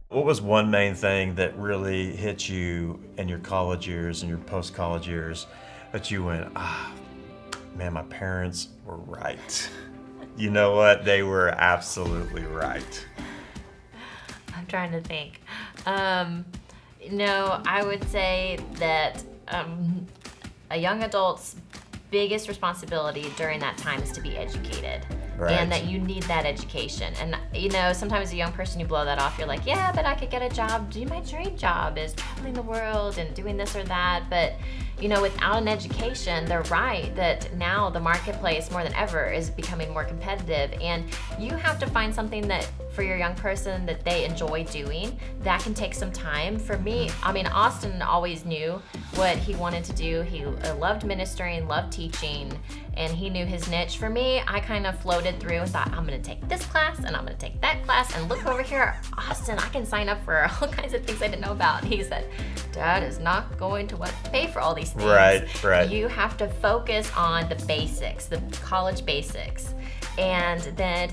What was one main thing that really hit you in your college years and your post-college years that you went, man, my parents were right. You know what? They were absolutely right. I'm trying to think. No, I would say that a young adult's biggest responsibility during that time is to be educated. Right. And that you need that education. And sometimes as a young person you blow that off. You're like, yeah, but I could get a job. My dream job is traveling the world and doing this or that. But without an education, they're right that now the marketplace more than ever is becoming more competitive, and you have to find something that for your young person that they enjoy doing. That can take some time. For me, Austin always knew what he wanted to do. He loved ministering, loved teaching, and he knew his niche. For me, I kind of floated through and thought, I'm going to take this class and I'm going to take that class, and look over here, Austin, I can sign up for all kinds of things I didn't know about. He said, Dad is not going to pay for all these things. Right. You have to focus on the basics, the college basics, and then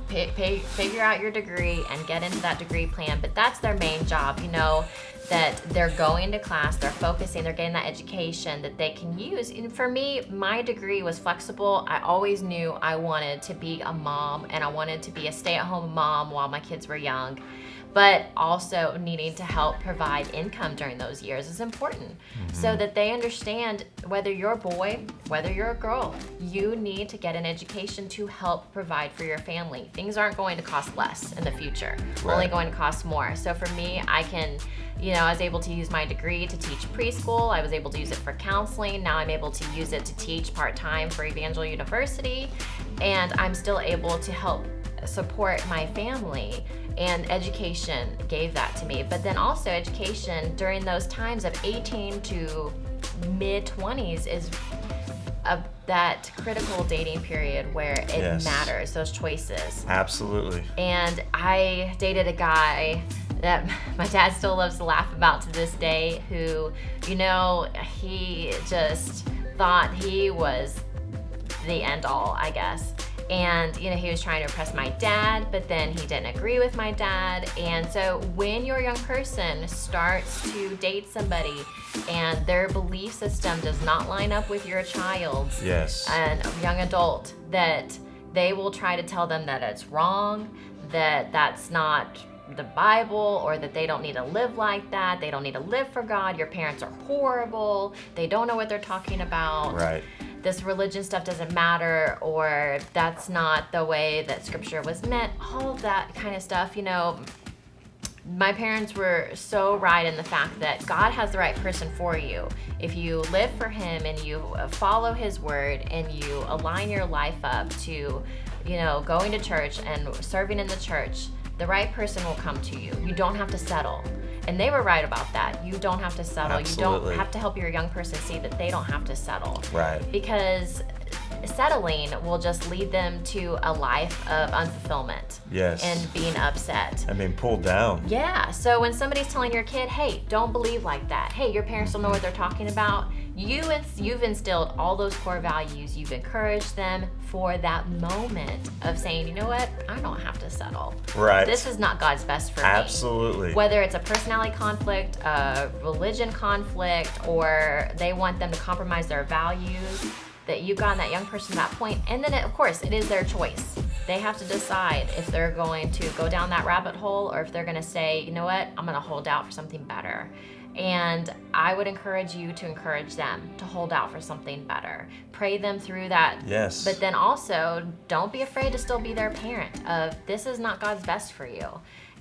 figure out your degree and get into that degree plan. But that's their main job, that they're going to class, they're focusing, they're getting that education that they can use. And for me, my degree was flexible. I always knew I wanted to be a mom, and I wanted to be a stay-at-home mom while my kids were young. But also needing to help provide income during those years is important, so that they understand whether you're a boy, whether you're a girl, you need to get an education to help provide for your family. Things aren't going to cost less in the future, only going to cost more. So for me, I was able to use my degree to teach preschool. I was able to use it for counseling. Now I'm able to use it to teach part-time for Evangel University, and I'm still able to help support my family. And education gave that to me. But then also education during those times of 18 to mid-20s is that critical dating period where it matters, those choices. Absolutely. And I dated a guy that my dad still loves to laugh about to this day, who, he just thought he was the end all, I guess. And, he was trying to impress my dad, but then he didn't agree with my dad. And so when your young person starts to date somebody and their belief system does not line up with your child's, and young adult, that they will try to tell them that it's wrong, that that's not the Bible, or that they don't need to live like that, they don't need to live for God, your parents are horrible, they don't know what they're talking about. Right. This religion stuff doesn't matter, or that's not the way that scripture was meant, all of that kind of stuff. My parents were so right in the fact that God has the right person for you. If you live for him and you follow his word and you align your life up to, going to church and serving in the church, the right person will come to you. You don't have to settle. And they were right about that. You don't have to settle. Absolutely. You don't have to help your young person see that they don't have to settle. Right. Because settling will just lead them to a life of unfulfillment. Yes. And being upset. And being pulled down. Yeah. So when somebody's telling your kid, hey, don't believe like that. Hey, your parents don't know what they're talking about. You've instilled all those core values. You've encouraged them for that moment of saying, you know what? I don't have to settle. Right. This is not God's best for me. Absolutely. Whether it's a personality conflict, a religion conflict, or they want them to compromise their values, that you've gotten that young person to that point. And then, of course, it is their choice. They have to decide if they're going to go down that rabbit hole, or if they're going to say, you know what? I'm going to hold out for something better. And I would encourage you to encourage them to hold out for something better. Pray them through that. Yes. But then also, don't be afraid to still be their parent of, this is not God's best for you.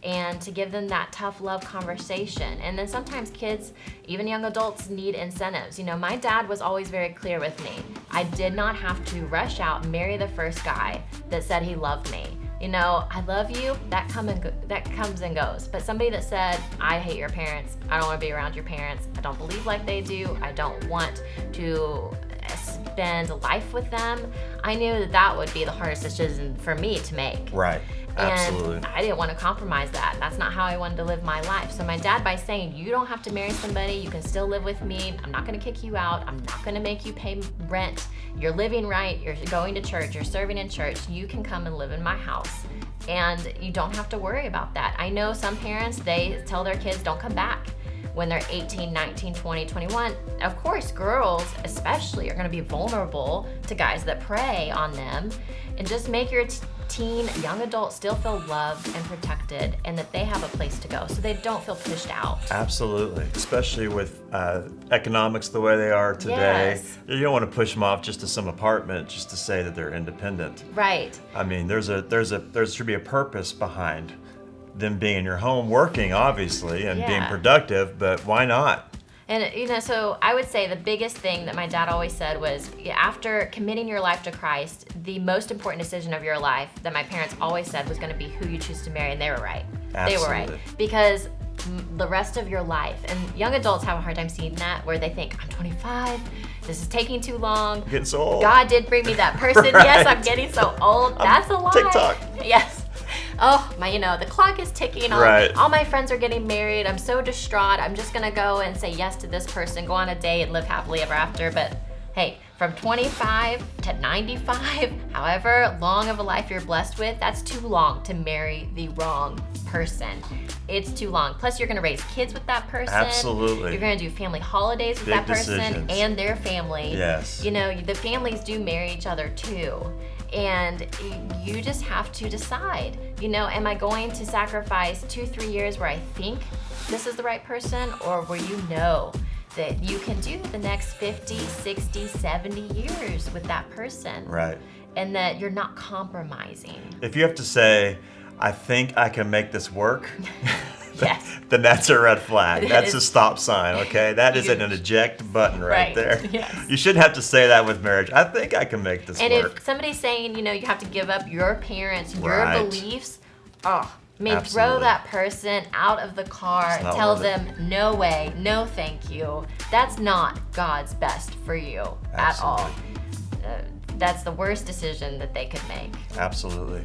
And to give them that tough love conversation. And then sometimes kids, even young adults, need incentives. My dad was always very clear with me. I did not have to rush out and marry the first guy that said he loved me. I love you, that comes and goes. But somebody that said, I hate your parents, I don't want to be around your parents, I don't believe like they do, I don't want to spend life with them, I knew that that would be the hardest decision for me to make. Right. Absolutely. And I didn't want to compromise that. That's not how I wanted to live my life. So my dad, by saying, you don't have to marry somebody, you can still live with me, I'm not going to kick you out, I'm not going to make you pay rent, you're living right, you're going to church, you're serving in church, you can come and live in my house. And you don't have to worry about that. I know some parents, they tell their kids, don't come back when they're 18, 19, 20, 21. Of course, girls especially are going to be vulnerable to guys that prey on them. And just make your teen, young adult still feel loved and protected, and that they have a place to go so they don't feel pushed out. Absolutely, especially with economics the way they are today. Yes. You don't want to push them off just to some apartment just to say that they're independent. Right. I mean, there should be a purpose behind them being in your home, working obviously and being Yeah. productive, but why not? And so I would say the biggest thing that my dad always said was, after committing your life to Christ, the most important decision of your life that my parents always said was going to be who you choose to marry, and they were right. Absolutely. They were right. Because the rest of your life, and young adults have a hard time seeing that, where they think, I'm 25, this is taking too long. Getting so old. God did bring me that person. Right. Yes, I'm getting so old. That's a lie. TikTok. Yes. Oh, the clock is ticking. Right. All my friends are getting married. I'm so distraught. I'm just going to go and say yes to this person, go on a date, and live happily ever after. But hey, from 25 to 95, however long of a life you're blessed with, that's too long to marry the wrong person. It's too long. Plus, you're going to raise kids with that person. Absolutely. You're going to do family holidays with Big that person decisions. and their family. Yes. The families do marry each other too. And you just have to decide, am I going to sacrifice 2-3 years where I think this is the right person, or where that you can do the next 50, 60, 70 years with that person. Right. And that you're not compromising. If you have to say, I think I can make this work, Yes. then that's a red flag. That's a is stop sign, okay? That is an huge. eject button right Right. there. Yes. You shouldn't have to say that with marriage. I think I can make this And work. if somebody's saying, you have to give up your parents, your Right. beliefs, throw Absolutely. that person out of the car. It's not Tell worth it. them, no way, no thank you. That's not God's best for you at all. Absolutely. That's the worst decision that they could make. Absolutely.